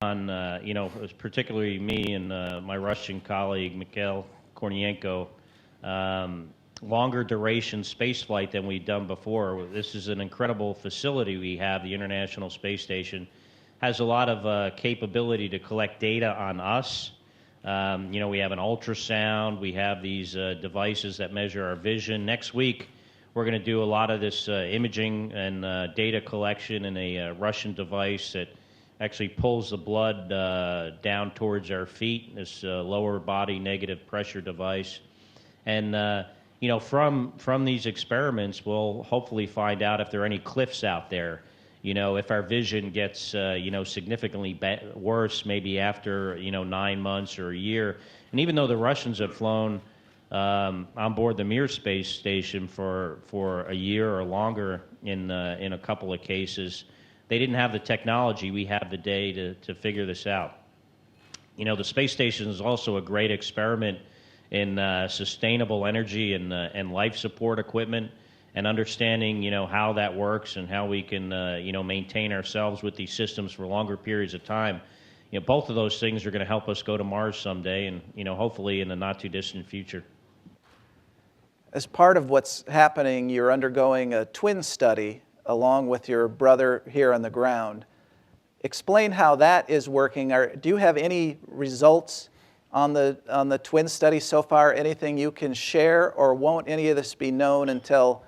on, particularly me and my Russian colleague, Mikhail Kornienko, longer duration space flight than we've done before. This is an incredible facility we have. The International Space Station has a lot of capability to collect data on us. We have an ultrasound. We have these devices that measure our vision. Next week, we're going to do a lot of this imaging and data collection in a Russian device that actually pulls the blood down towards our feet, this lower body negative pressure device. And, from these experiments, we'll hopefully find out if there are any cliffs out there. If our vision gets, significantly worse, maybe after, 9 months or a year. And even though the Russians have flown on board the Mir space station for a year or longer in a couple of cases, they didn't have the technology we have today to figure this out. The space station is also a great experiment in sustainable energy and life support equipment, and understanding, how that works and how we can, maintain ourselves with these systems for longer periods of time. Both of those things are going to help us go to Mars someday, and, hopefully in the not too distant future. As part of what's happening, you're undergoing a twin study along with your brother here on the ground. Explain how that is working. Do you have any results on the twin study so far? Anything you can share, or won't any of this be known until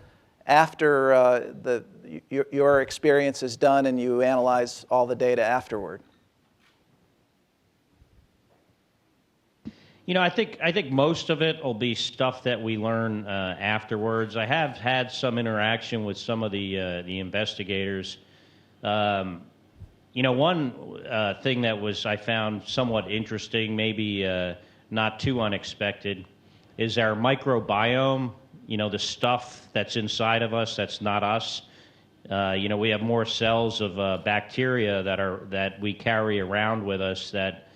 after your experience is done and you analyze all the data afterward? I think most of it will be stuff that we learn afterwards. I have had some interaction with some of the investigators. One thing that I found somewhat interesting, maybe not too unexpected, is our microbiome. The stuff that's inside of us that's not us. We have more cells of bacteria that we carry around with us that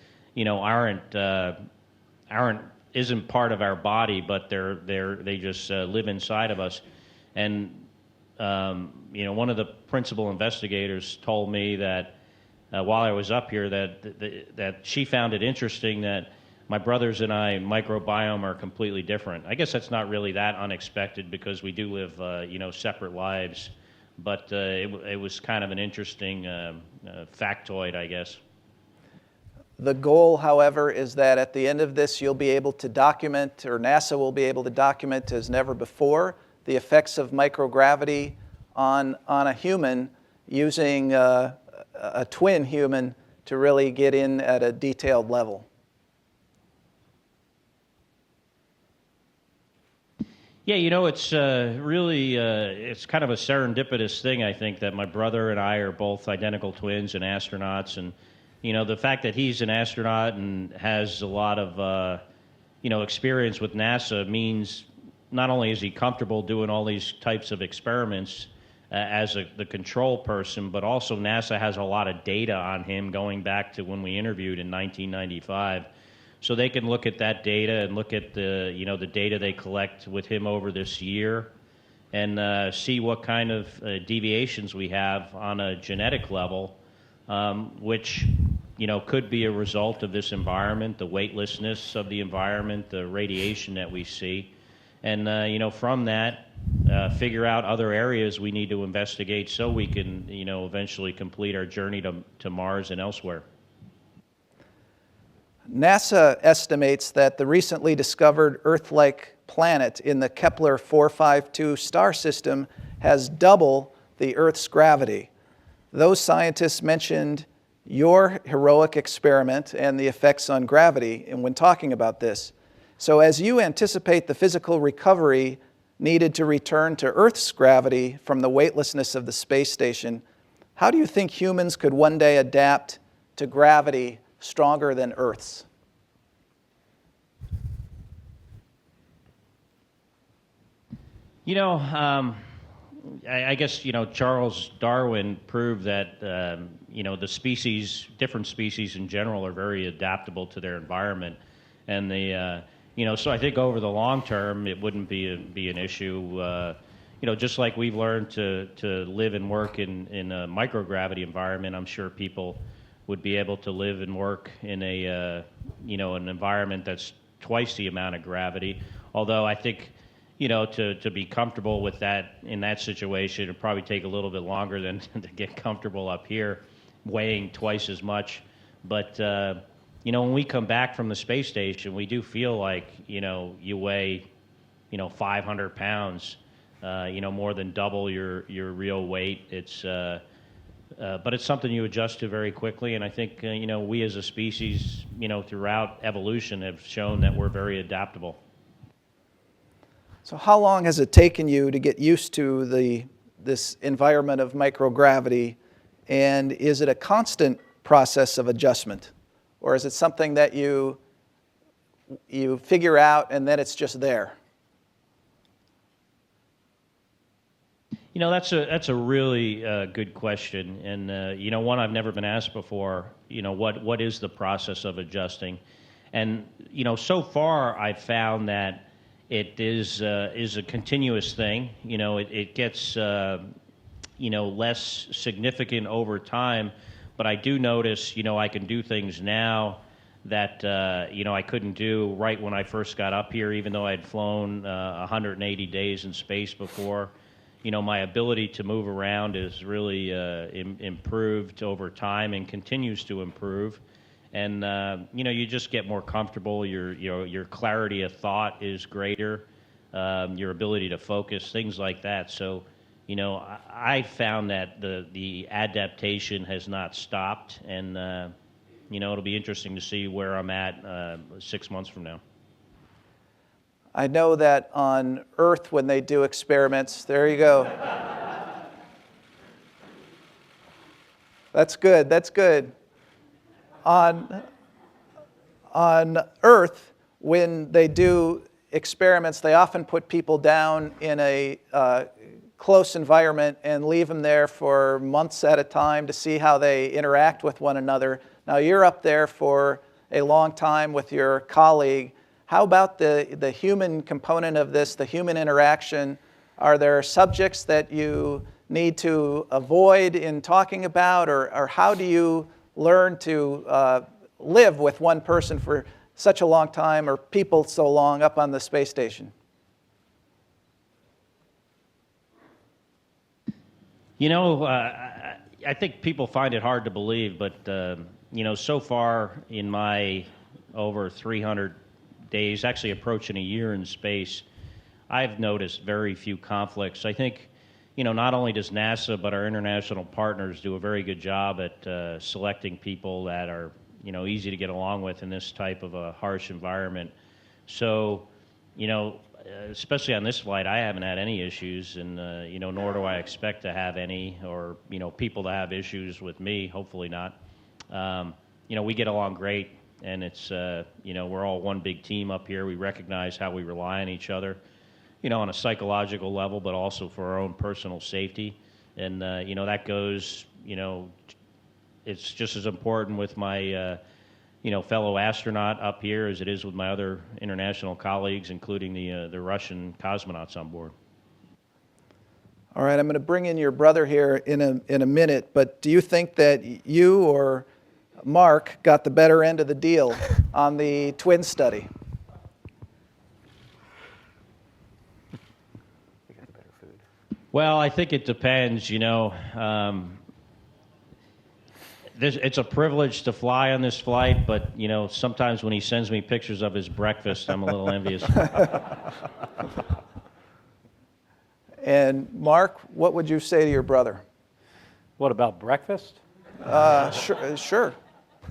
isn't part of our body, but they just live inside of us. And one of the principal investigators told me that while I was up here that she found it interesting that my brothers and I microbiome are completely different. I guess that's not really that unexpected because we do live separate lives, but it was kind of an interesting factoid, I guess. The goal, however, is that at the end of this, you'll be able to document, or NASA will be able to document as never before, the effects of microgravity on a human using a twin human to really get in at a detailed level. Yeah, it's really, it's kind of a serendipitous thing, I think, that my brother and I are both identical twins and astronauts, and the fact that he's an astronaut and has a lot of, experience with NASA means not only is he comfortable doing all these types of experiments as the control person, but also NASA has a lot of data on him going back to when we interviewed in 1995. So they can look at that data and look at the data they collect with him over this year and see what kind of deviations we have on a genetic level, which could be a result of this environment, the weightlessness of the environment, the radiation that we see. And, from that, figure out other areas we need to investigate so we can, eventually complete our journey to Mars and elsewhere. NASA estimates that the recently discovered Earth-like planet in the Kepler 452 star system has double the Earth's gravity. Those scientists mentioned your heroic experiment and the effects on gravity and when talking about this. So as you anticipate the physical recovery needed to return to Earth's gravity from the weightlessness of the space station, how do you think humans could one day adapt to gravity stronger than Earth's? I guess, Charles Darwin proved that, the different species in general are very adaptable to their environment. And so I think over the long term, it wouldn't be an issue. Just like we've learned to live and work in a microgravity environment, I'm sure people would be able to live and work in a an environment that's twice the amount of gravity. Although I think, to be comfortable with that in that situation, it'd probably take a little bit longer than to get comfortable up here, weighing twice as much. But when we come back from the space station, we do feel like you weigh 500 pounds, more than double your real weight. It's but it's something you adjust to very quickly, and I think we as a species, throughout evolution, have shown that we're very adaptable. So how long has it taken you to get used to this environment of microgravity, and is it a constant process of adjustment, or is it something that you figure out and then it's just there? That's a really good question, and one I've never been asked before. What is the process of adjusting? And so far I've found that it is a continuous thing. It gets less significant over time, but I do notice I can do things now that I couldn't do right when I first got up here, even though I'd flown 180 days in space before. My ability to move around is really improved over time and continues to improve. And you just get more comfortable. Your clarity of thought is greater. Your ability to focus, things like that. So, I found that the adaptation has not stopped, and it'll be interesting to see where I'm at 6 months from now. I know that on Earth, when they do experiments, there you go. That's good, that's good. On Earth, when they do experiments, they often put people down in a close environment and leave them there for months at a time to see how they interact with one another. Now, you're up there for a long time with your colleague. How about the human component of this, the human interaction? Are there subjects that you need to avoid in talking about, or how do you learn to live with one person for such a long time, or people so long up on the space station? I think people find it hard to believe, but so far in my over 300 days, actually approaching a year in space, I've noticed very few conflicts. I think, not only does NASA, but our international partners do a very good job at selecting people that are, easy to get along with in this type of a harsh environment. So, especially on this flight, I haven't had any issues, and, nor do I expect to have any, or, people to have issues with me, hopefully not. We get along great. And it's, we're all one big team up here. We recognize how we rely on each other, on a psychological level, but also for our own personal safety. And, that goes, it's just as important with my, fellow astronaut up here as it is with my other international colleagues, including the Russian cosmonauts on board. All right, I'm going to bring in your brother here in a minute, but do you think that you or Mark got the better end of the deal on the twin study? Well, I think it depends, it's a privilege to fly on this flight, but, sometimes when he sends me pictures of his breakfast, I'm a little envious. And Mark, what would you say to your brother? What about breakfast? Sure.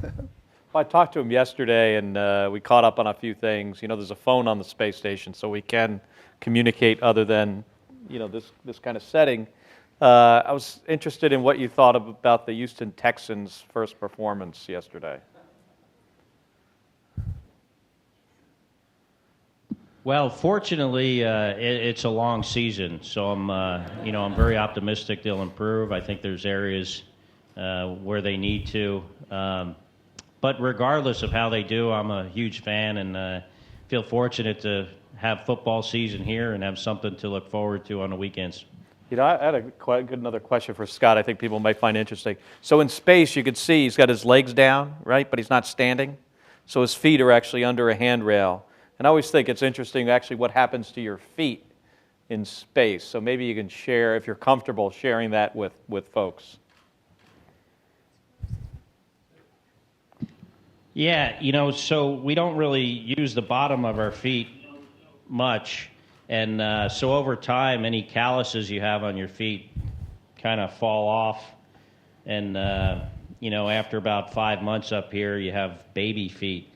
Well, I talked to him yesterday, and we caught up on a few things. There's a phone on the space station, so we can communicate other than, this kind of setting. I was interested in what you thought about the Houston Texans' first performance yesterday. Well, fortunately, it's a long season, so I'm very optimistic they'll improve. I think there's areas where they need to. But regardless of how they do, I'm a huge fan and feel fortunate to have football season here and have something to look forward to on the weekends. I had a quite good another question for Scott. I think people might find interesting. So in space, you could see he's got his legs down, right? But he's not standing. So his feet are actually under a handrail. And I always think it's interesting, actually, what happens to your feet in space. So maybe you can share, if you're comfortable, sharing that with folks. Yeah, so we don't really use the bottom of our feet much. And so over time, any calluses you have on your feet kind of fall off. And, after about 5 months up here, you have baby feet.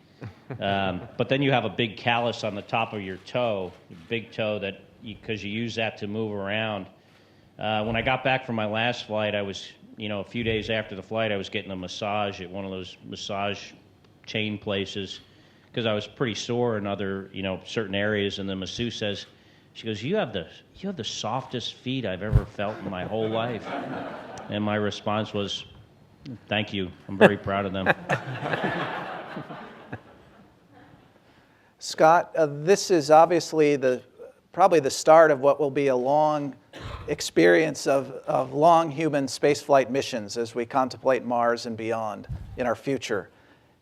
But then you have a big callus on the top of your toe, big toe, that because you use that to move around. When I got back from my last flight, I was, a few days after the flight, I was getting a massage at one of those massage chain places because I was pretty sore in other, certain areas. And the masseuse says, she goes, you have the softest feet I've ever felt in my whole life. And my response was, thank you. I'm very proud of them. Scott, this is obviously probably the start of what will be a long experience of long human spaceflight missions as we contemplate Mars and beyond in our future.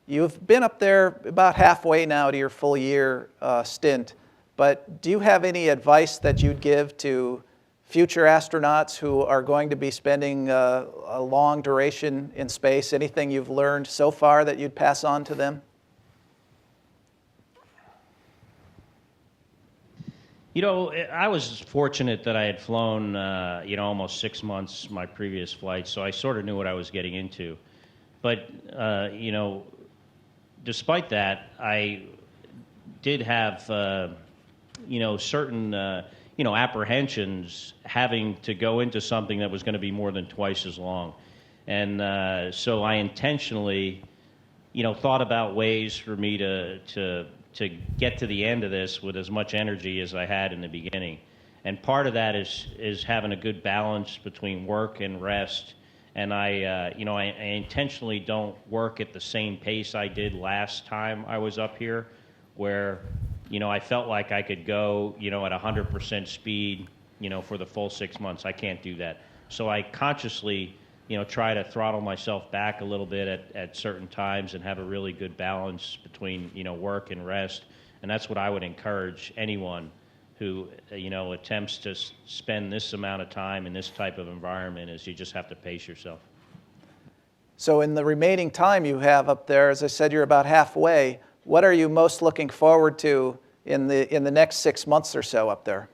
You've been up there about halfway now to your full year stint, but do you have any advice that you'd give to future astronauts who are going to be spending a long duration in space? Anything you've learned so far that you'd pass on to them? I was fortunate that I had flown, almost 6 months my previous flight, so I sort of knew what I was getting into. But, despite that, I did have, certain, apprehensions having to go into something that was going to be more than twice as long. And so I intentionally, thought about ways for me to get to the end of this with as much energy as I had in the beginning. And part of that is having a good balance between work and rest. And I intentionally don't work at the same pace I did last time I was up here, where, I felt like I could go, at 100% speed, for the full 6 months. I can't do that. So I consciously, try to throttle myself back a little bit at certain times and have a really good balance between, work and rest. And that's what I would encourage anyone who, attempts to spend this amount of time in this type of environment, is you just have to pace yourself. So in the remaining time you have up there, as I said, you're about halfway. What are you most looking forward to in the next 6 months or so up there?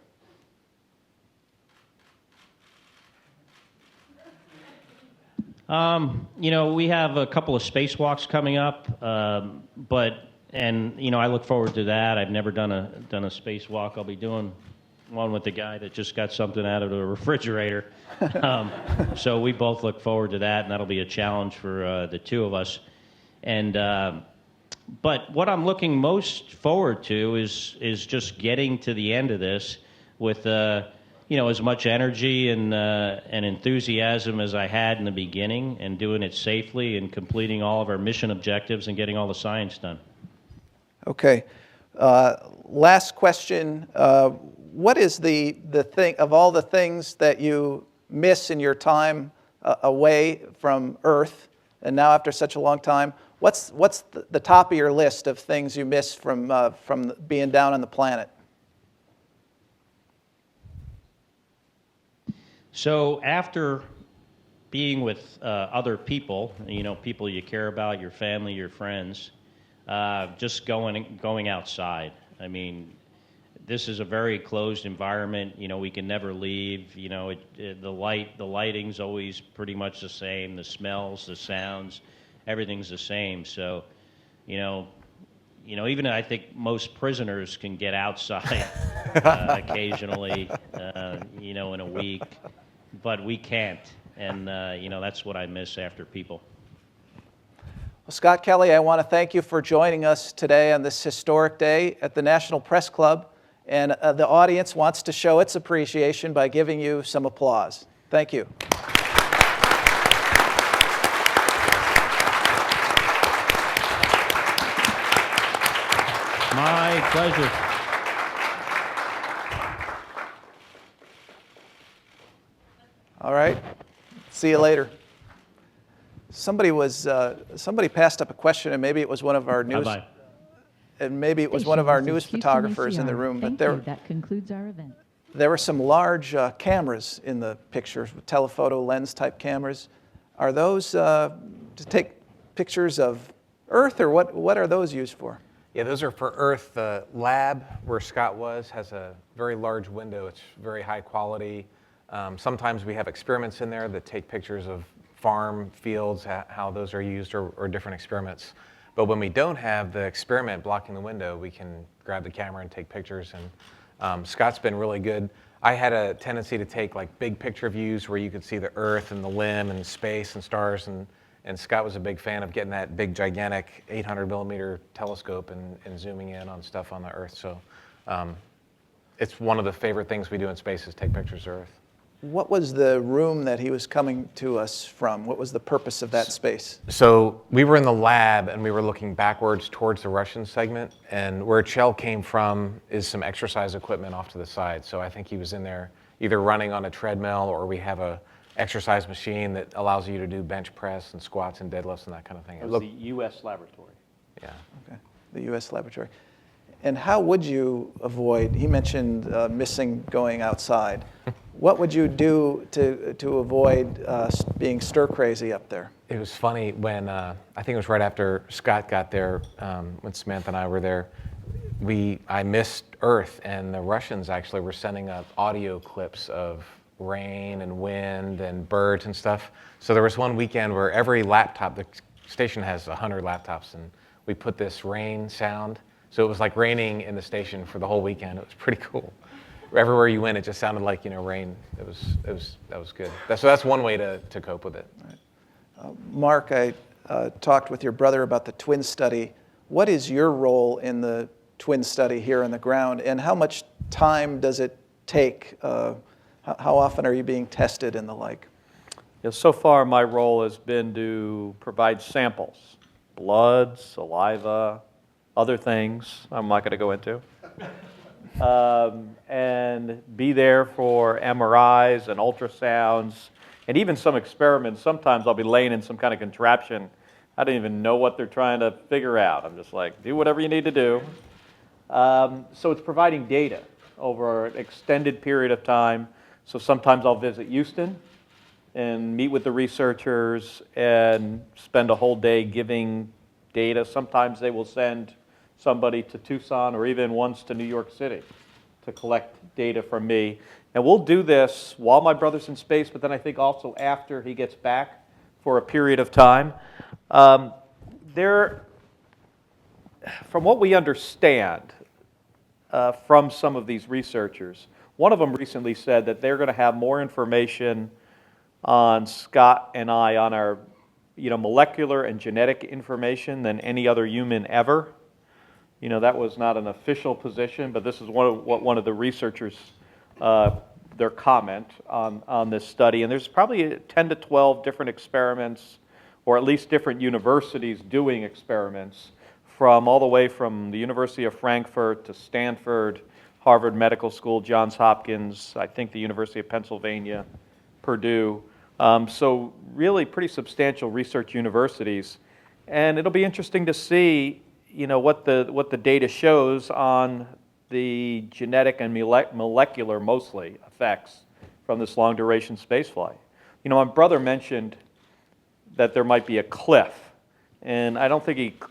We have a couple of spacewalks coming up, I look forward to that. I've never done a spacewalk. I'll be doing one with the guy that just got something out of the refrigerator. So we both look forward to that, and that'll be a challenge for the two of us. But what I'm looking most forward to is just getting to the end of this with as much energy and enthusiasm as I had in the beginning, and doing it safely and completing all of our mission objectives and getting all the science done. Okay. Last question. What is the thing, of all the things that you miss in your time away from Earth, and now after such a long time, what's the top of your list of things you miss from being down on the planet? So after being with other people, people you care about, your family, your friends, just going outside. I mean, this is a very closed environment. We can never leave. The lighting's always pretty much the same. The smells, the sounds, everything's the same. So, even I think most prisoners can get outside occasionally, in a week, but we can't. And, that's what I miss after people. Well, Scott Kelly, I want to thank you for joining us today on this historic day at the National Press Club. And the audience wants to show its appreciation by giving you some applause. Thank you. My pleasure. See you later. Somebody passed up a question, and maybe it was one of our news. Bye-bye. And maybe it was one of our news photographers in the room. Thank But you. That concludes our event. there were some large cameras in the pictures, telephoto lens type cameras. Are those to take pictures of Earth, or what are those used for? Yeah, those are for Earth. The lab where Scott was has a very large window. It's very high quality. Sometimes we have experiments in there that take pictures of farm fields, how those are used, or different experiments. But when we don't have the experiment blocking the window, we can grab the camera and take pictures. And Scott's been really good. I had a tendency to take like big picture views where you could see the Earth and the limb and space and stars. And Scott was a big fan of getting that big, gigantic 800 millimeter telescope and zooming in on stuff on the Earth. So it's one of the favorite things we do in space is take pictures of Earth. What was the room that he was coming to us from? What was the purpose of that space? So we were in the lab and we were looking backwards towards the Russian segment, and where Chell came from is some exercise equipment off to the side. So I think he was in there either running on a treadmill, or we have a exercise machine that allows you to do bench press and squats and deadlifts and that kind of thing. It was the U.S. laboratory. Yeah. Okay, the U.S. laboratory. And how would you avoid, he mentioned missing going outside. What would you do to avoid being stir crazy up there? It was funny when, I think it was right after Scott got there, when Samantha and I were there, I missed Earth, and the Russians actually were sending up audio clips of rain and wind and birds and stuff. So there was one weekend where every laptop, the station has 100 laptops, and we put this rain sound. So it was like raining in the station for the whole weekend. It was pretty cool. Everywhere you went, it just sounded like, rain. That was good. So that's one way to cope with it. Right. Mark, I talked with your brother about the twin study. What is your role in the twin study here on the ground, and how much time does it take? How often are you being tested and the like? Yeah, so far, my role has been to provide samples, blood, saliva, other things I'm not going to go into, and be there for MRIs and ultrasounds, and even some experiments. Sometimes I'll be laying in some kind of contraption. I don't even know what they're trying to figure out. I'm just like, do whatever you need to do. So it's providing data over an extended period of time. So sometimes I'll visit Houston and meet with the researchers and spend a whole day giving data. Sometimes they will send somebody to Tucson, or even once to New York City, to collect data from me. And we'll do this while my brother's in space, but then I think also after he gets back for a period of time. From what we understand from some of these researchers, one of them recently said that they're going to have more information on Scott and I on our molecular and genetic information than any other human ever. That was not an official position, but this is what one of the researchers, their comment on this study. And there's probably 10 to 12 different experiments, or at least different universities doing experiments, from all the way from the University of Frankfurt to Stanford, Harvard Medical School, Johns Hopkins, I think the University of Pennsylvania, Purdue. So really pretty substantial research universities. And it'll be interesting to see what the data shows on the genetic and molecular, mostly, effects from this long-duration spaceflight. My brother mentioned that there might be a cliff, and I don't think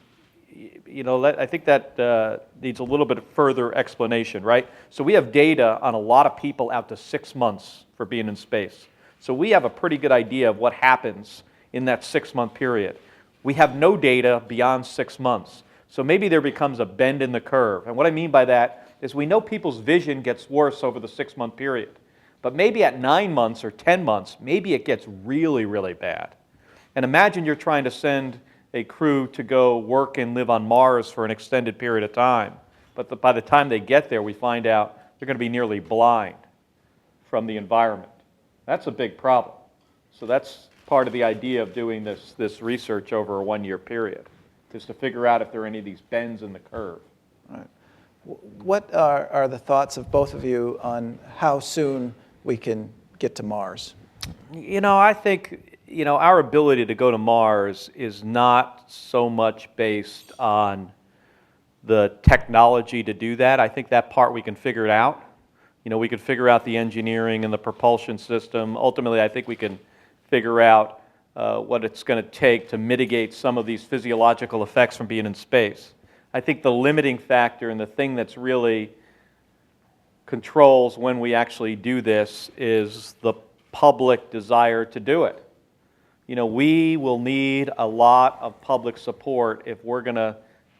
I think that needs a little bit of further explanation, right? So we have data on a lot of people out to 6 months for being in space. So we have a pretty good idea of what happens in that 6-month period. We have no data beyond 6 months. So maybe there becomes a bend in the curve. And what I mean by that is we know people's vision gets worse over the 6-month period. But maybe at 9 months or 10 months, maybe it gets really, really bad. And imagine you're trying to send a crew to go work and live on Mars for an extended period of time. But by the time they get there, we find out they're going to be nearly blind from the environment. That's a big problem. So that's part of the idea of doing this research over a 1-year period, is to figure out if there are any of these bends in the curve. Right. What are the thoughts of both of you on how soon we can get to Mars? I think, our ability to go to Mars is not so much based on the technology to do that. I think that part we can figure it out. We could figure out the engineering and the propulsion system. Ultimately, I think we can figure out what it's going to take to mitigate some of these physiological effects from being in space. I think the limiting factor and the thing that's really controls when we actually do this is the public desire to do it. We will need a lot of public support if we're going to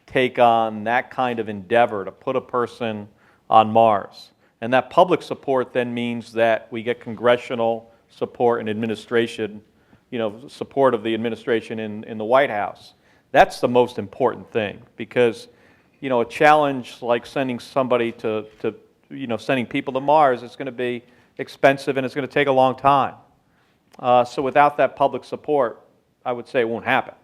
take on that kind of endeavor to put a person on Mars. And that public support then means that we get congressional support and administration, support of the administration in the White House. That's the most important thing, because, a challenge like sending somebody sending people to Mars is going to be expensive and it's going to take a long time. So without that public support, I would say it won't happen.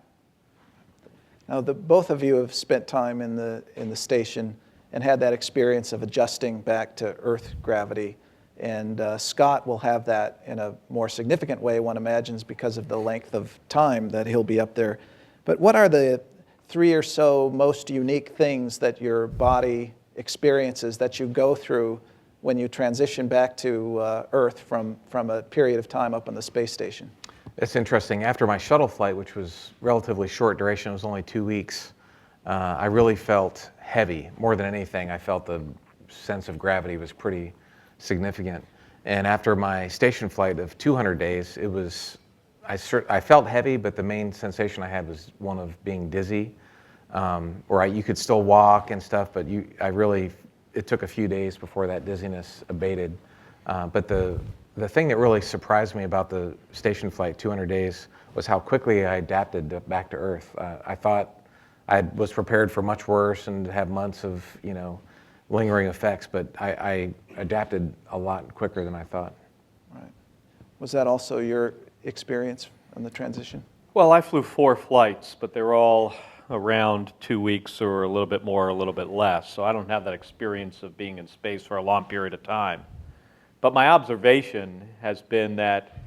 Now, both of you have spent time in the station and had that experience of adjusting back to Earth gravity. And Scott will have that in a more significant way, one imagines, because of the length of time that he'll be up there. But what are the 3 or so most unique things that your body experiences that you go through when you transition back to Earth from a period of time up on the space station? It's interesting. After my shuttle flight, which was relatively short duration, it was only 2 weeks, I really felt heavy. More than anything, I felt the sense of gravity was pretty significant. And after my station flight of 200 days, I felt heavy, but the main sensation I had was one of being dizzy, or you could still walk and stuff, but it took a few days before that dizziness abated. But the thing that really surprised me about the station flight, 200 days, was how quickly I adapted back to Earth. I thought I was prepared for much worse and to have months of, lingering effects, but I adapted a lot quicker than I thought. Right. Was that also your experience on the transition? Well, I flew 4 flights, but they were all around 2 weeks or a little bit more, a little bit less. So I don't have that experience of being in space for a long period of time. But my observation has been that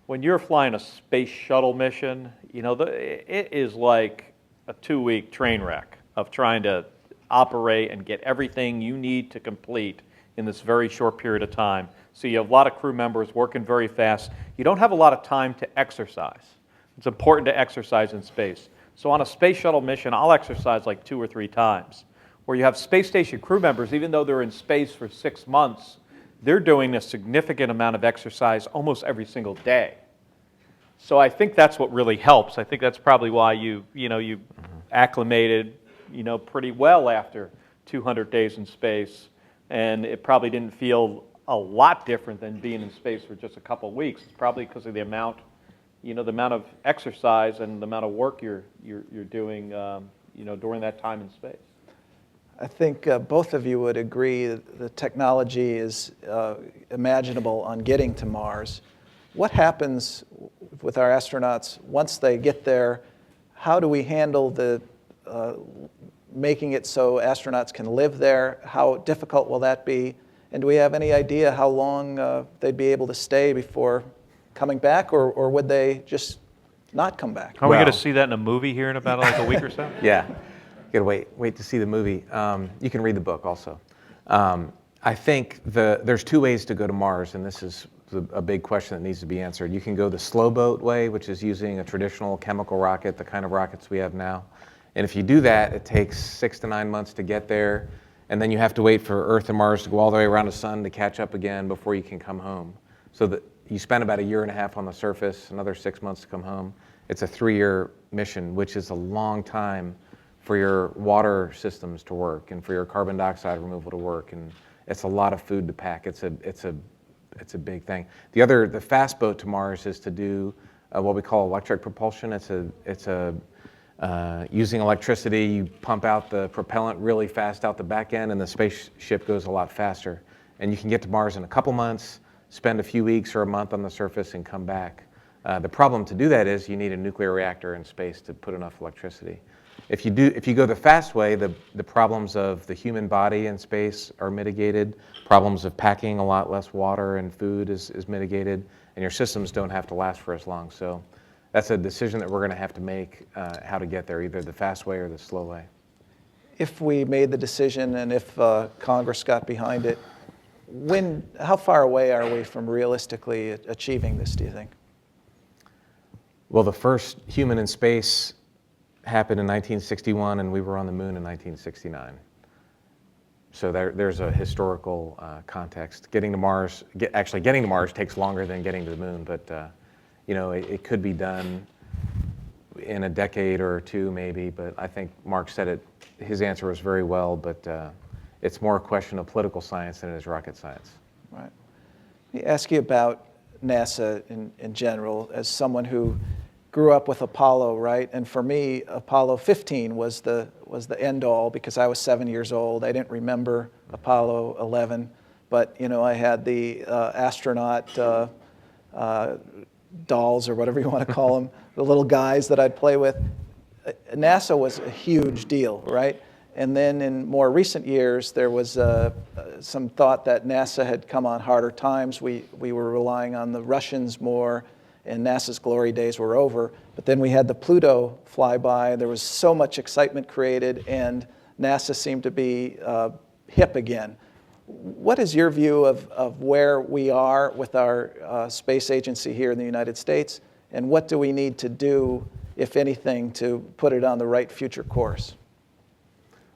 when you're flying a space shuttle mission, it is like a 2-week train wreck of trying to operate and get everything you need to complete in this very short period of time. So you have a lot of crew members working very fast. You don't have a lot of time to exercise. It's important to exercise in space. So on a space shuttle mission, I'll exercise like 2 or 3 times. Where you have space station crew members, even though they're in space for 6 months, they're doing a significant amount of exercise almost every single day. So I think that's what really helps. I think that's probably why you acclimated, pretty well after 200 days in space, and it probably didn't feel a lot different than being in space for just a couple of weeks. It's probably because of the amount of exercise and the amount of work you're doing, during that time in space. I think both of you would agree that the technology is imaginable on getting to Mars. What happens with our astronauts once they get there? How do we handle the making it so astronauts can live there? How difficult will that be? And do we have any idea how long they'd be able to stay before coming back, or would they just not come back? Are we going to see that in a movie here in about like a week or so? Yeah. You gotta wait to see the movie. You can read the book also. I think there's 2 ways to go to Mars, and this is a big question that needs to be answered. You can go the slow boat way, which is using a traditional chemical rocket, the kind of rockets we have now. And if you do that, it takes 6 to 9 months to get there, and then you have to wait for Earth and Mars to go all the way around the sun to catch up again before you can come home. So that you spend about 1.5 years on the surface, another 6 months to come home. It's a 3-year mission, which is a long time for your water systems to work and for your carbon dioxide removal to work, and it's a lot of food to pack. It's a big thing. The fast boat to Mars is to do what we call electric propulsion. It's using electricity. You pump out the propellant really fast out the back end, and the spaceship goes a lot faster. And you can get to Mars in a couple months, spend a few weeks or a month on the surface, and come back. The problem to do that is you need a nuclear reactor in space to put enough electricity. If you go the fast way, the problems of the human body in space are mitigated. Problems of packing a lot less water and food is mitigated. and your systems don't have to last for as long. So that's a decision that we're going to have to make, how to get there, either the fast way or the slow way. If we made the decision and if Congress got behind it, how far away are we from realistically achieving this, do you think? Well, the first human in space happened in 1961, and we were on the moon in 1969. So there's a historical context. Getting to Mars takes longer than getting to the moon, but it could be done in a decade or two maybe. But I think Mark said it. His answer was very well, but it's more a question of political science than it is rocket science. Right. Let me ask you about NASA in general, as someone who grew up with Apollo, right? And for me, Apollo 15 was the end all, because I was 7 years old. I didn't remember Apollo 11, but I had the astronaut dolls, or whatever you want to call them, the little guys that I'd play with. NASA was a huge deal, right? And then in more recent years, there was some thought that NASA had come on harder times. We were relying on the Russians more, and NASA's glory days were over. But then we had the Pluto flyby. There was so much excitement created, and NASA seemed to be hip again. What is your view of where we are with our space agency here in the United States, and what do we need to do, if anything, to put it on the right future course?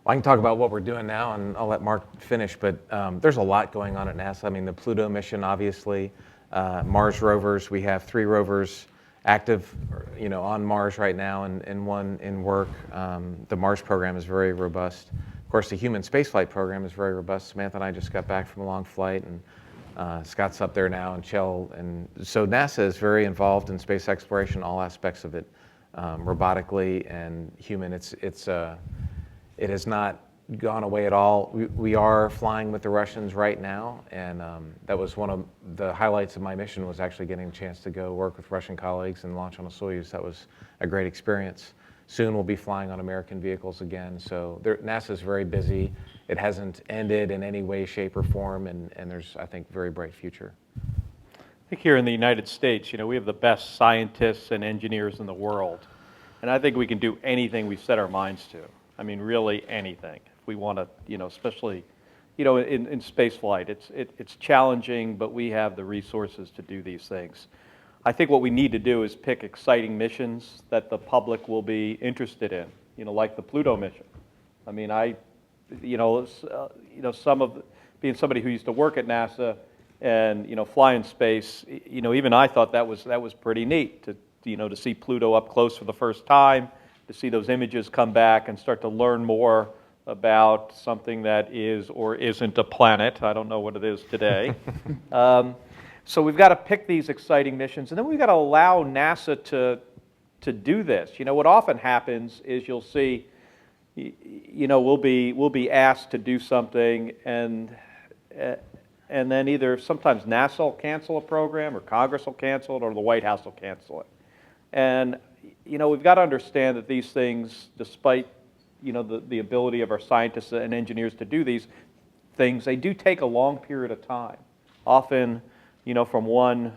Well, I can talk about what we're doing now, and I'll let Mark finish, but there's a lot going on at NASA. I mean, the Pluto mission, obviously, Mars rovers. We have 3 rovers active, on Mars right now, and 1 in work. The Mars program is very robust. Of course, the human spaceflight program is very robust. Samantha and I just got back from a long flight, and Scott's up there now, and Chell. And so NASA is very involved in space exploration, all aspects of it, robotically and human. It has not gone away at all. We are flying with the Russians right now, and that was one of the highlights of my mission, was actually getting a chance to go work with Russian colleagues and launch on a Soyuz. That was a great experience. Soon we'll be flying on American vehicles again. So NASA is very busy. It hasn't ended in any way, shape, or form, and there's, I think, a very bright future. I think here in the United States, we have the best scientists and engineers in the world. And I think we can do anything we set our minds to. I mean, really anything. If we want to, especially, in space flight, it's challenging, but we have the resources to do these things. I think what we need to do is pick exciting missions that the public will be interested in, like the Pluto mission. I mean, being somebody who used to work at NASA and, fly in space, even I thought that was pretty neat to see Pluto up close for the first time, to see those images come back and start to learn more about something that is or isn't a planet. I don't know what it is today. So we've got to pick these exciting missions, and then we've got to allow NASA to do this. What often happens is you'll see, we'll be asked to do something, and then either sometimes NASA will cancel a program, or Congress will cancel it, or the White House will cancel it. And we've got to understand that these things, despite the ability of our scientists and engineers to do these things, they do take a long period of time. Often, from one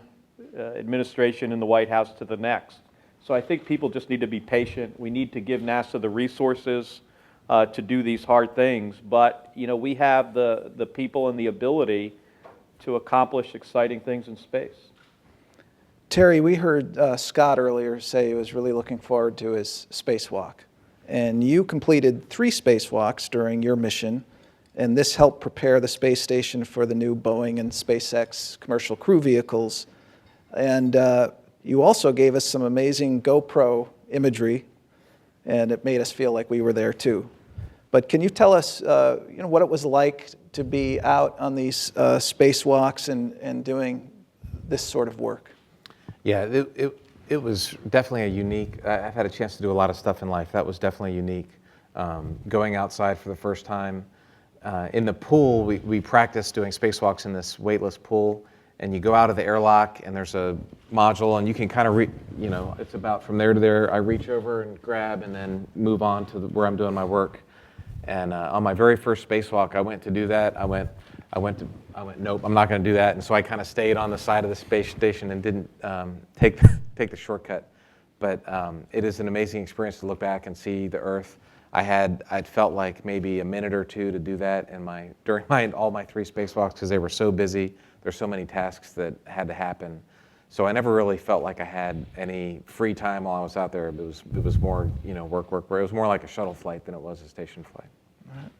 administration in the White House to the next. So I think people just need to be patient. We need to give NASA the resources to do these hard things. But we have the people and the ability to accomplish exciting things in space. Terry, we heard Scott earlier say he was really looking forward to his spacewalk. And you completed 3 spacewalks during your mission, and this helped prepare the space station for the new Boeing and SpaceX commercial crew vehicles. And you also gave us some amazing GoPro imagery, and it made us feel like we were there too. But can you tell us what it was like to be out on these spacewalks and doing this sort of work? Yeah, it was definitely a unique, I've had a chance to do a lot of stuff in life. That was definitely unique. Going outside for the first time. In the pool, we practiced doing spacewalks in this weightless pool, and you go out of the airlock, and there's a module, and you can kind of, it's about from there to there. I reach over and grab, and then move on to where I'm doing my work. And on my very first spacewalk, I went to do that. I went nope, I'm not going to do that. And so I kind of stayed on the side of the space station and didn't take the shortcut. But it is an amazing experience to look back and see the Earth. I'd felt like maybe a minute or two to do that during all my 3 spacewalks because they were so busy. There's so many tasks that had to happen. So I never really felt like I had any free time while I was out there. It was more, work. It was more like a shuttle flight than it was a station flight. Right.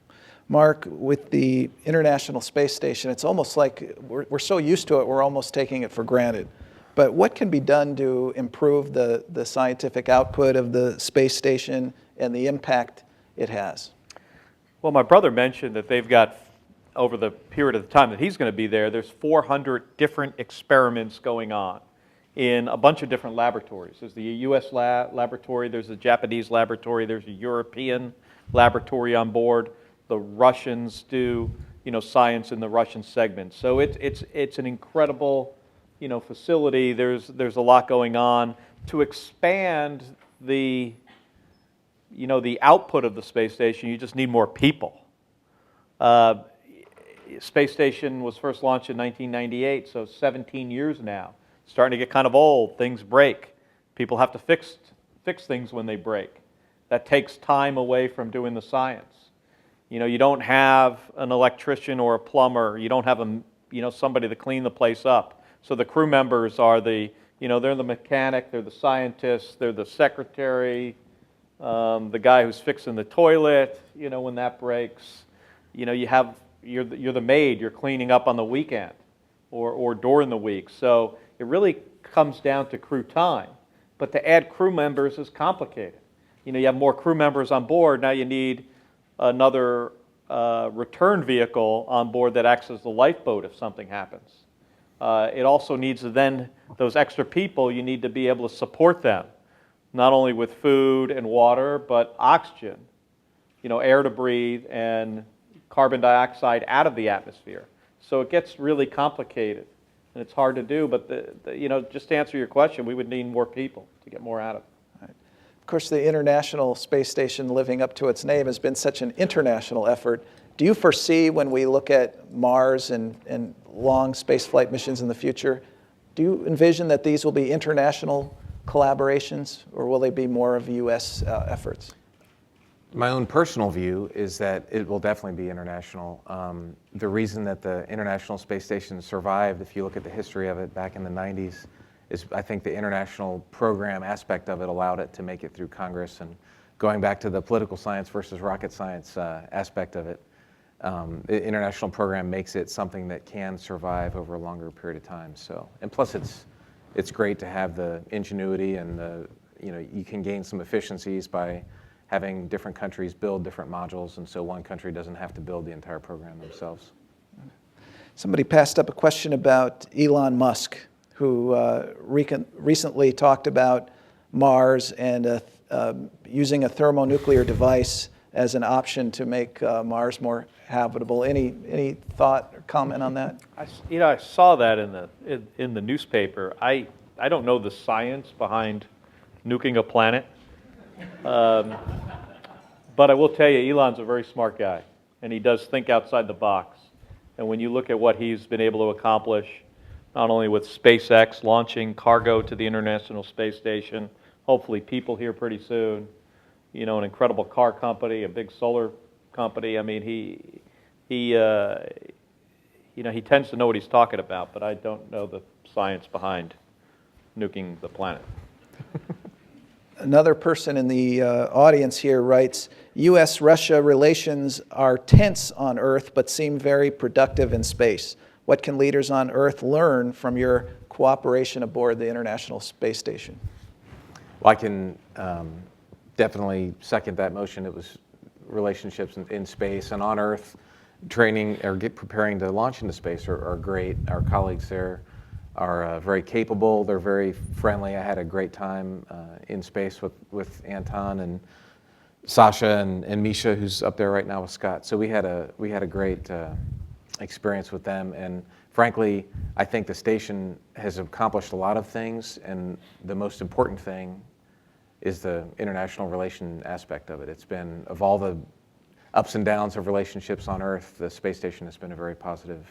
Mark, with the International Space Station, it's almost like we're so used to it, we're almost taking it for granted. But what can be done to improve the scientific output of the space station and the impact it has? Well, my brother mentioned that they've got, over the period of the time that he's going to be there, there's 400 different experiments going on in a bunch of different laboratories. There's the U.S. laboratory, there's a Japanese laboratory, there's a European laboratory on board. The Russians do, science in the Russian segment. So it's an incredible, facility. There's a lot going on to expand the output of the space station. You just need more people. Space station was first launched in 1998, so 17 years now. It's starting to get kind of old. Things break. People have to fix things when they break. That takes time away from doing the science. You don't have an electrician or a plumber. You don't have somebody to clean the place up. So the crew members are they're the mechanic, they're the scientist, they're the secretary, the guy who's fixing the toilet, when that breaks. You're the maid, you're cleaning up on the weekend or during the week. So it really comes down to crew time. But to add crew members is complicated. You have more crew members on board, now you need another return vehicle on board that acts as the lifeboat if something happens. It also needs those extra people, you need to be able to support them, not only with food and water, but oxygen, air to breathe and carbon dioxide out of the atmosphere. So it gets really complicated and it's hard to do, but just to answer your question, we would need more people to get more out of it. Right. Of course, the International Space Station, living up to its name, has been such an international effort. Do you foresee, when we look at Mars and long spaceflight missions in the future, do you envision that these will be international collaborations, or will they be more of U.S. efforts? My own personal view is that it will definitely be international. The reason that the International Space Station survived, if you look at the history of it back in the 90s, is I think the international program aspect of it allowed it to make it through Congress. And going back to the political science versus rocket science aspect of it, the international program makes it something that can survive over a longer period of time. So, and plus it's great to have the ingenuity and you can gain some efficiencies by having different countries build different modules, and so one country doesn't have to build the entire program themselves. Somebody passed up a question about Elon Musk, who recently talked about Mars and using a thermonuclear device as an option to make Mars more habitable. Any thought or comment on that? I saw that in the newspaper. I don't know the science behind nuking a planet. But I will tell you, Elon's a very smart guy, and he does think outside the box. And when you look at what he's been able to accomplish, not only with SpaceX launching cargo to the International Space Station, hopefully people here pretty soon, an incredible car company, a big solar company. I mean, he tends to know what he's talking about, but I don't know the science behind nuking the planet. Another person in the audience here writes, U.S.-Russia relations are tense on Earth but seem very productive in space. What can leaders on Earth learn from your cooperation aboard the International Space Station? Well, I can definitely second that motion. It was relationships in space and on Earth. Training or preparing to launch into space are great. Our colleagues there are very capable. They're very friendly. I had a great time in space with Anton and Sasha and Misha, who's up there right now with Scott. So we had a great experience with them. And frankly, I think the station has accomplished a lot of things. And the most important thing is the international relation aspect of it. It's been, of all the ups and downs of relationships on Earth, the space station has been a very positive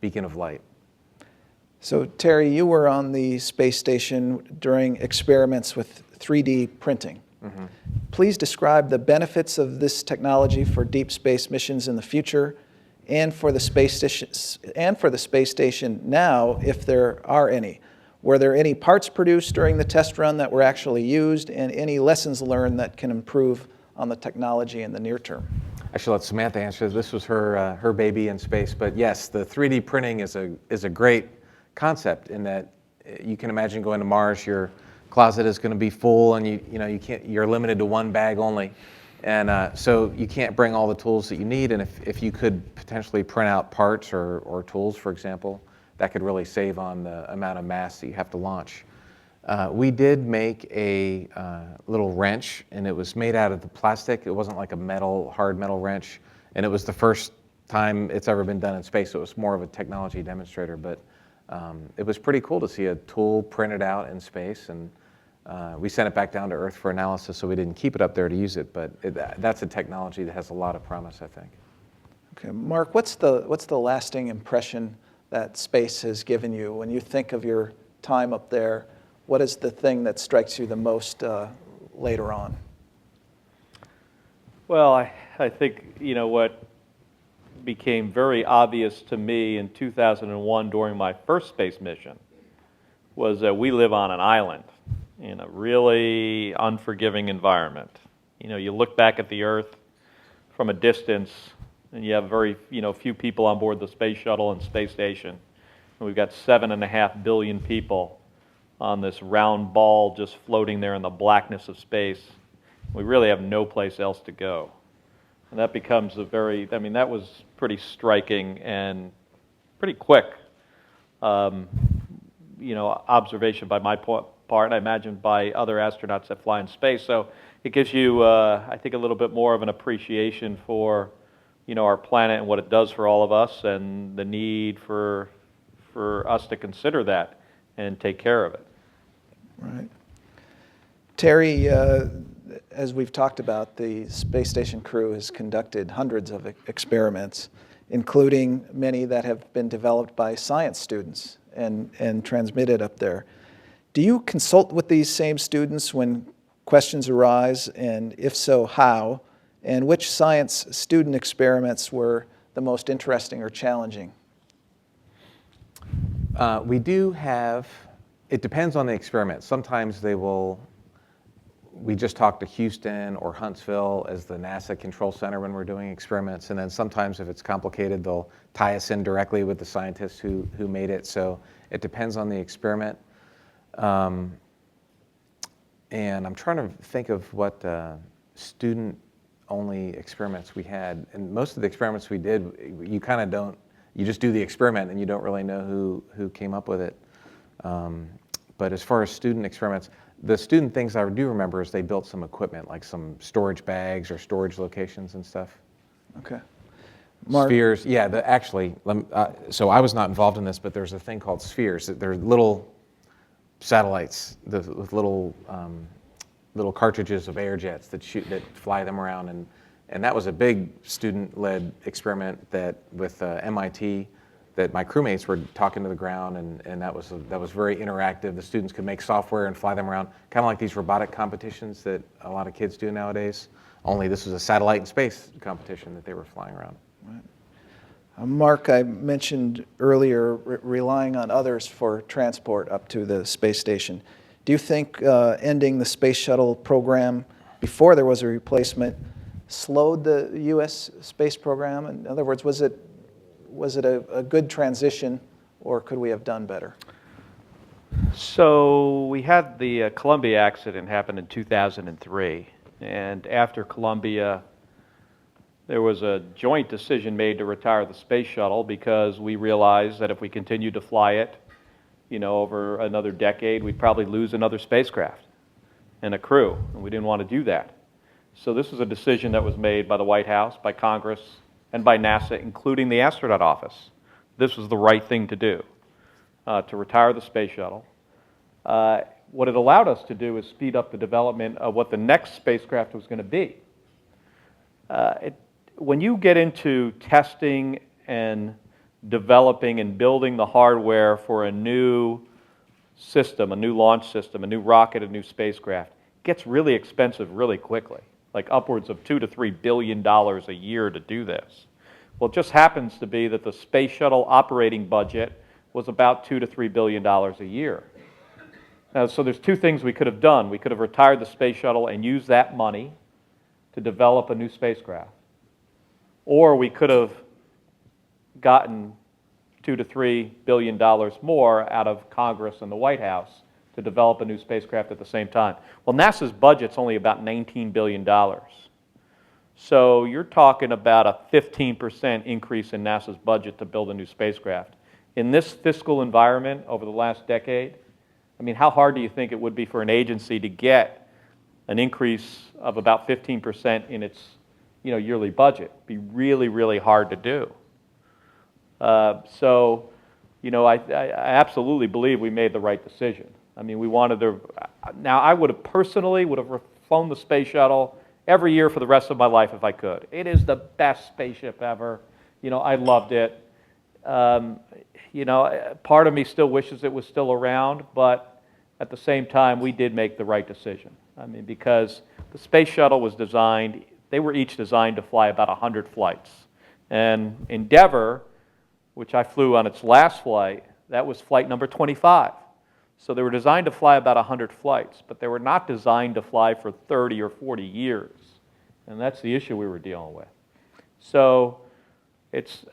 beacon of light. So Terry, you were on the space station during experiments with 3D printing. Mm-hmm. Please describe the benefits of this technology for deep space missions in the future and for the space station now, if there are any. Were there any parts produced during the test run that were actually used, and any lessons learned that can improve on the technology in the near term? I should let Samantha answer. This was her baby in space, but yes, the 3D printing is a great concept in that you can imagine going to Mars. Your closet is going to be full, and you're limited to one bag only, and so you can't bring all the tools that you need. And if you could potentially print out parts or tools, for example, that could really save on the amount of mass that you have to launch. We did make a little wrench, and it was made out of the plastic. It wasn't like a hard metal wrench, and it was the first time it's ever been done in space, so it was more of a technology demonstrator. But it was pretty cool to see a tool printed out in space, and we sent it back down to Earth for analysis, so we didn't keep it up there to use it. But that's a technology that has a lot of promise, I think. Okay, Mark, what's the lasting impression that space has given you when you think of your time up there? What is the thing that strikes you the most later on? Well, I think, what became very obvious to me in 2001 during my first space mission was that we live on an island in a really unforgiving environment. You look back at the Earth from a distance, and you have very few people on board the space shuttle and space station. And we've got 7.5 billion people on this round ball just floating there in the blackness of space. We really have no place else to go. And that becomes that was pretty striking and pretty quick, observation by my part, and I imagine by other astronauts that fly in space. So it gives you, I think, a little bit more of an appreciation for, our planet and what it does for all of us, and the need for us to consider that and take care of it. Right. Terry, as we've talked about, the space station crew has conducted hundreds of experiments, including many that have been developed by science students and transmitted up there. Do you consult with these same students when questions arise, and if so, how? And which science student experiments were the most interesting or challenging? We do have, it depends on the experiment. Sometimes we just talk to Houston or Huntsville as the NASA control center when we're doing experiments, and then sometimes if it's complicated, they'll tie us in directly with the scientists who made it. So it depends on the experiment. And I'm trying to think of what student-only experiments we had. And most of the experiments we did, you kind of don't, you just do the experiment and you don't really know who came up with it. But as far as student experiments, the student things I do remember is they built some equipment, like some storage bags or storage locations and stuff. Okay. Mark? Spheres, yeah, so I was not involved in this, but there's a thing called spheres. They're little satellites with little cartridges of air jets that fly them around, and that was a big student-led experiment with MIT that my crewmates were talking to the ground, and that was very interactive. The students could make software and fly them around, kind of like these robotic competitions that a lot of kids do nowadays. Only this was a satellite in space competition that they were flying around. Right. Mark, I mentioned earlier relying on others for transport up to the space station. Do you think ending the space shuttle program before there was a replacement slowed the U.S. space program? In other words, was it a good transition, or could we have done better? So we had the Columbia accident happen in 2003, and after Columbia, there was a joint decision made to retire the space shuttle because we realized that if we continued to fly it, over another decade, we'd probably lose another spacecraft and a crew, and we didn't want to do that. So this was a decision that was made by the White House, by Congress, and by NASA, including the astronaut office. This was the right thing to do, to retire the space shuttle. What it allowed us to do is speed up the development of what the next spacecraft was going to be. when you get into testing and developing and building the hardware for a new system, a new launch system, a new rocket, a new spacecraft, it gets really expensive really quickly, like upwards of $2 to $3 billion a year to do this. Well, it just happens to be that the space shuttle operating budget was about $2 to $3 billion a year. Now, so there's two things we could have done. We could have retired the space shuttle and used that money to develop a new spacecraft. Or we could have gotten $2 to $3 billion more out of Congress and the White House to develop a new spacecraft at the same time. Well, NASA's budget's only about $19 billion. So you're talking about a 15% increase in NASA's budget to build a new spacecraft. In this fiscal environment over the last decade, I mean, how hard do you think it would be for an agency to get an increase of about 15% in its yearly budget? It'd be really, really hard to do. So, I absolutely believe we made the right decision. I mean, we wanted to. Now, I would have personally flown the space shuttle every year for the rest of my life if I could. It is the best spaceship ever. I loved it. Part of me still wishes it was still around, but at the same time, we did make the right decision. I mean, because the space shuttle was designed, they were each designed to fly about 100 flights. And Endeavour, which I flew on its last flight, that was flight number 25. So they were designed to fly about 100 flights, but they were not designed to fly for 30 or 40 years. And that's the issue we were dealing with. So it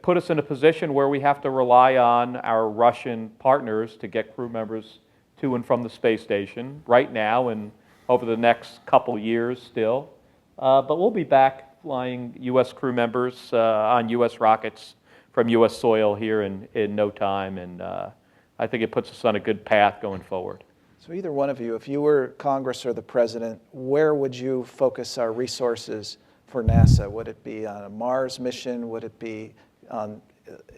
put us in a position where we have to rely on our Russian partners to get crew members to and from the space station right now and over the next couple years still. But we'll be back flying U.S. crew members on U.S. rockets from U.S. soil here in no time, and I think it puts us on a good path going forward. So either one of you, if you were Congress or the President, where would you focus our resources for NASA? Would it be on a Mars mission? Would it be on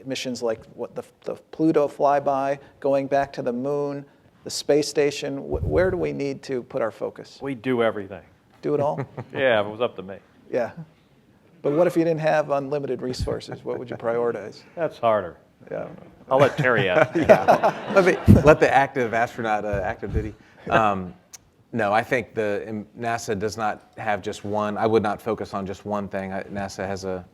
missions like what the Pluto flyby, going back to the moon, the space station? Where do we need to put our focus? We do everything. Do it all? Yeah, if it was up to me. Yeah. But what if you didn't have unlimited resources? What would you prioritize? That's harder. Yeah. I'll let Terry ask. Let the active astronaut active duty. No, I think NASA does not have just one. I would not focus on just one thing. NASA has a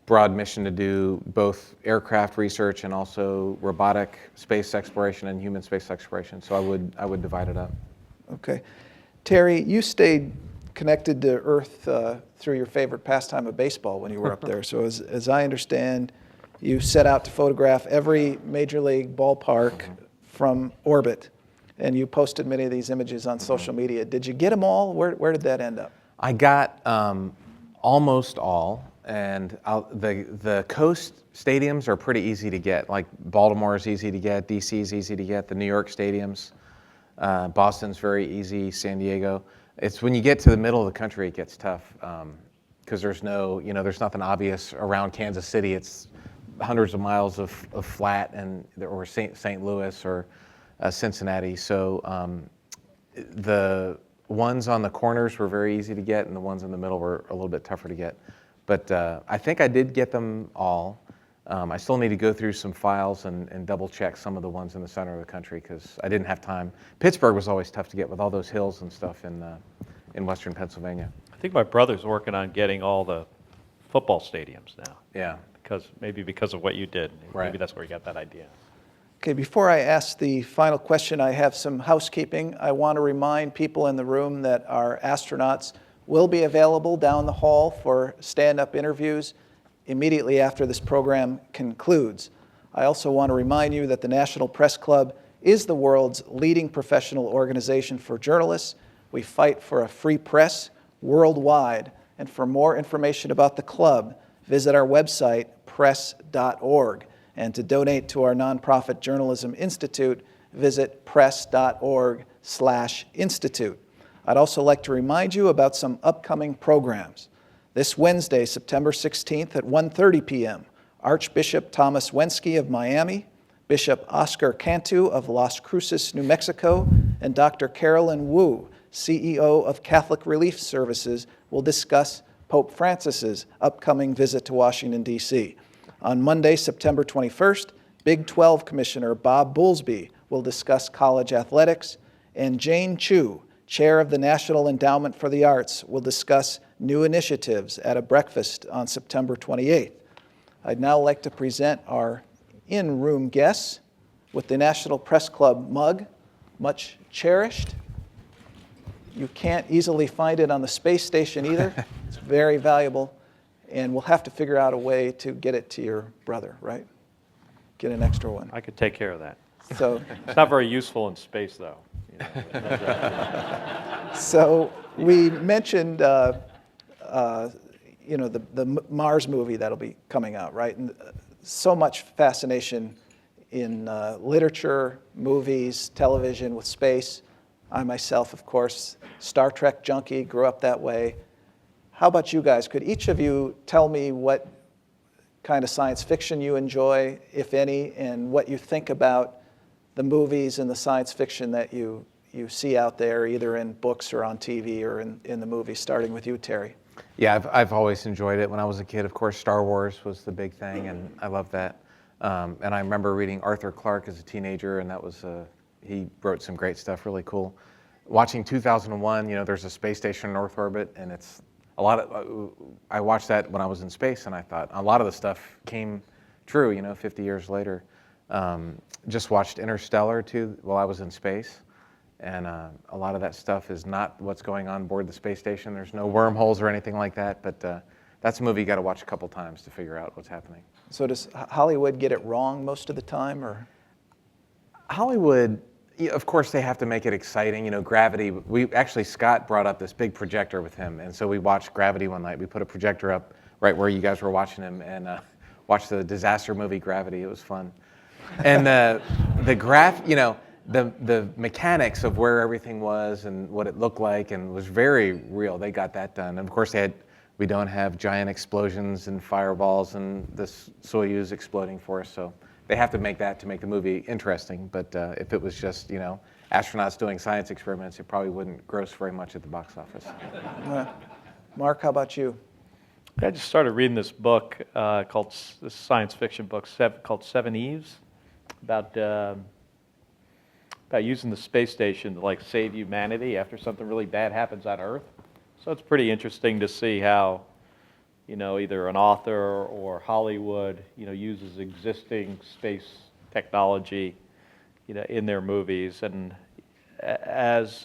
broad mission to do both aircraft research and also robotic space exploration and human space exploration. So I would divide it up. Okay. Terry, you stayed connected to Earth through your favorite pastime of baseball when you were up there. So as I understand, you set out to photograph every major league ballpark from orbit, and you posted many of these images on social media. Did you get them all? Where did that end up? I got almost all, and the coast stadiums are pretty easy to get. Like Baltimore is easy to get, DC is easy to get, the New York stadiums, Boston's very easy, San Diego. It's when you get to the middle of the country it gets tough because there's nothing obvious around Kansas City. It's hundreds of miles of flat or St. Louis or Cincinnati. So the ones on the corners were very easy to get, and the ones in the middle were a little bit tougher to get. But I think I did get them all. I still need to go through some files and double check some of the ones in the center of the country because I didn't have time. Pittsburgh was always tough to get with all those hills and stuff in western Pennsylvania. I think my brother's working on getting all the football stadiums now. Yeah. Because of what you did. Right. Maybe that's where you got that idea. Okay, before I ask the final question, I have some housekeeping. I want to remind people in the room that our astronauts will be available down the hall for stand-up interviews immediately after this program concludes. I also want to remind you that the National Press Club is the world's leading professional organization for journalists. We fight for a free press worldwide. And for more information about the club, visit our website, press.org. And to donate to our nonprofit Journalism Institute, visit press.org/institute. I'd also like to remind you about some upcoming programs. This Wednesday, September 16th at 1:30 p.m., Archbishop Thomas Wensky of Miami, Bishop Oscar Cantu of Las Cruces, New Mexico, and Dr. Carolyn Wu, CEO of Catholic Relief Services, will discuss Pope Francis's upcoming visit to Washington, D.C. On Monday, September 21st, Big 12 Commissioner Bob Boulsby will discuss college athletics, and Jane Chu, chair of the National Endowment for the Arts, will discuss new initiatives at a breakfast on September 28th. I'd now like to present our in-room guests with the National Press Club mug, much cherished. You can't easily find it on the space station either. It's very valuable, and we'll have to figure out a way to get it to your brother, right? Get an extra one. I could take care of that. So, It's not very useful in space, though. so we mentioned, the Mars movie that'll be coming out, right? And so much fascination in literature, movies, television with space. I myself, of course, Star Trek junkie, grew up that way. How about you guys? Could each of you tell me what kind of science fiction you enjoy, if any, and what you think about the movies and the science fiction that you see out there, either in books or on TV or in the movies, starting with you, Terry? Yeah, I've always enjoyed it. When I was a kid, of course, Star Wars was the big thing, and I loved that. And I remember reading Arthur Clarke as a teenager, and that was he wrote some great stuff, really cool. Watching 2001, there's a space station in Earth orbit, and it's a lot of. I watched that when I was in space, and I thought a lot of the stuff came true. 50 years later. Just watched Interstellar too while I was in space, and a lot of that stuff is not what's going on board the space station. There's no wormholes or anything like that, but that's a movie you got to watch a couple times to figure out what's happening. So does Hollywood get it wrong most of the time, or? Hollywood, of course, they have to make it exciting. Gravity. Scott brought up this big projector with him, and so we watched Gravity one night. We put a projector up right where you guys were watching him, and watched the disaster movie Gravity. It was fun. And the mechanics of where everything was and what it looked like and was very real. They got that done. And of course, we don't have giant explosions and fireballs and this Soyuz exploding for us. So they have to make that to make the movie interesting. But if it was just astronauts doing science experiments, it probably wouldn't gross very much at the box office. Mark, how about you? I just started reading this book this science fiction book called Seven Eves, about using the space station to save humanity after something really bad happens on Earth. So it's pretty interesting to see how either an author or Hollywood uses existing space technology in their movies. And as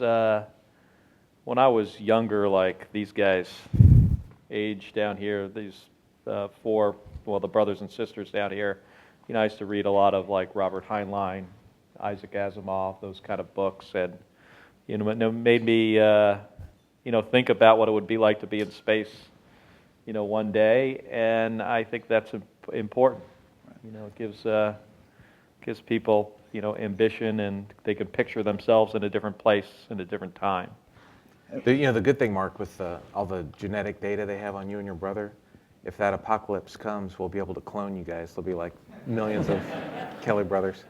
when I was younger, like these guys age down here, these the brothers and sisters down here, I used to read a lot of Robert Heinlein, Isaac Asimov, those kind of books, and it made me think about what it would be like to be in space one day, and I think that's important. It gives people ambition, and they can picture themselves in a different place in a different time. The good thing, Mark, with all the genetic data they have on you and your brother, if that apocalypse comes, we'll be able to clone you guys. There'll be millions of Kelly brothers.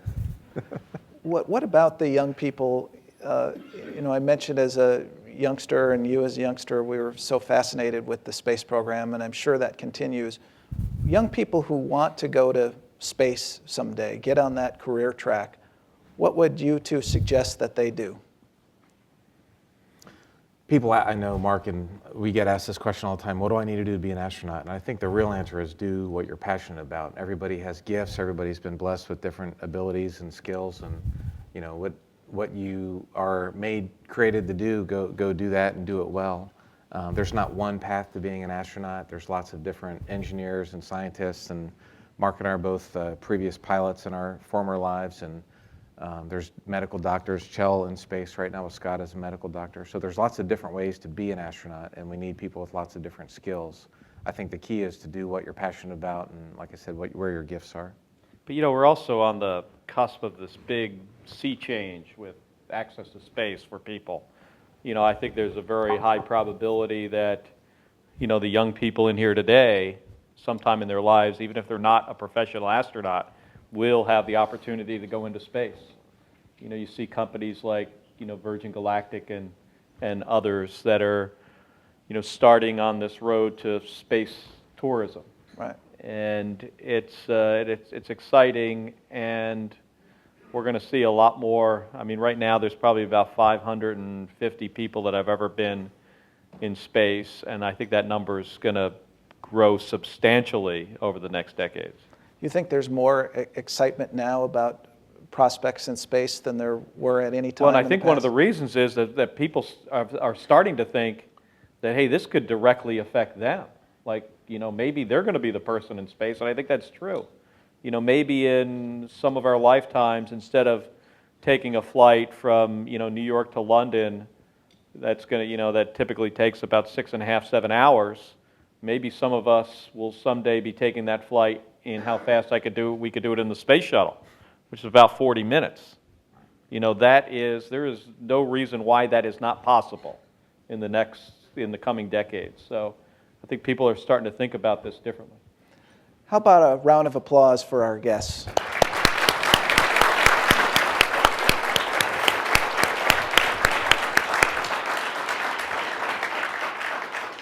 What about the young people? I mentioned as a youngster, and you as a youngster, we were so fascinated with the space program, and I'm sure that continues. Young people who want to go to space someday, get on that career track, what would you two suggest that they do? People, I know, Mark, and we get asked this question all the time, what do I need to do to be an astronaut? And I think the real answer is do what you're passionate about. Everybody has gifts, everybody's been blessed with different abilities and skills, and what you are created to do, go do that and do it well. There's not one path to being an astronaut. There's lots of different engineers and scientists, and Mark and I are both previous pilots in our former lives, and there's medical doctors. Chell in space right now with Scott as a medical doctor. So there's lots of different ways to be an astronaut, and we need people with lots of different skills. I think the key is to do what you're passionate about, and like I said, where your gifts are. But we're also on the cusp of this big sea change with access to space for people. I think there's a very high probability that, the young people in here today, sometime in their lives, even if they're not a professional astronaut, will have the opportunity to go into space. You see companies like, Virgin Galactic and others that are, starting on this road to space tourism. Right. And it's exciting, and we're going to see a lot more. I mean, right now there's probably about 550 people that have ever been in space, and I think that number is going to grow substantially over the next decades. You think there's more excitement now about prospects in space than there were at any time? Well, and I think one of the reasons is that people are starting to think that, hey, this could directly affect them. Like, maybe they're going to be the person in space, and I think that's true. Maybe in some of our lifetimes, instead of taking a flight from, New York to London, that's going to, that typically takes about 6.5, 7 hours, maybe some of us will someday be taking that flight in how fast we could do it in the space shuttle, which is about 40 minutes. There is no reason why that is not possible in the coming decades. So I think people are starting to think about this differently. How about a round of applause for our guests?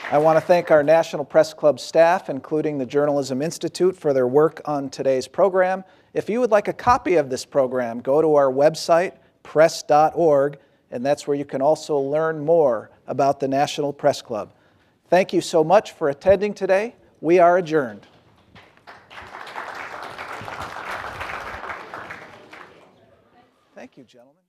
I want to thank our National Press Club staff, including the Journalism Institute, for their work on today's program. If you would like a copy of this program, go to our website, press.org, and that's where you can also learn more about the National Press Club. Thank you so much for attending today. We are adjourned. Thank you, gentlemen.